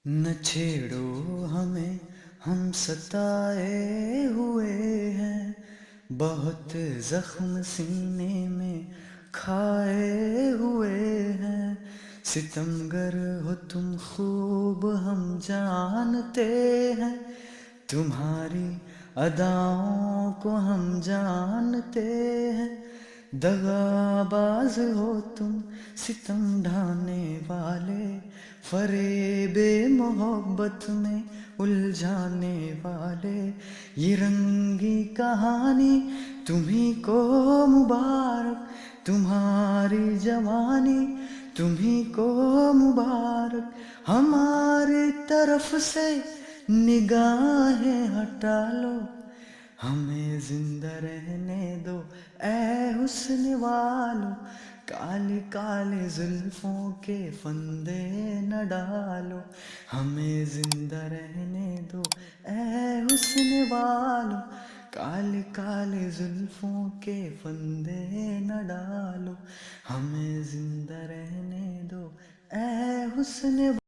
نہ چھیڑو ہمیں، ہم ستائے ہوئے ہیں، بہت زخم سینے میں کھائے ہوئے ہیں۔ ستمگر ہو تم خوب ہم جانتے ہیں، تمہاری اداؤں کو ہم جانتے ہیں۔ دغا باز ہو تم، ستم ڈھانے والے، فریب محبت میں الجھانے والے۔ یہ رنگی کہانی تمہیں کو مبارک، تمہاری جوانی تمہیں کو مبارک۔ ہماری طرف سے نگاہیں ہٹا لو، ہمیں زندہ رہنے دو اے حسن والو۔ کالے کالے زلفوں کے پھندے نہ ڈالو، ہمیں زندہ رہنے دو اے حسن والو۔ کالے کالے زلفوں کے پھندے نہ ڈالو، ہمیں زندہ رہنے دو اے حسن والو۔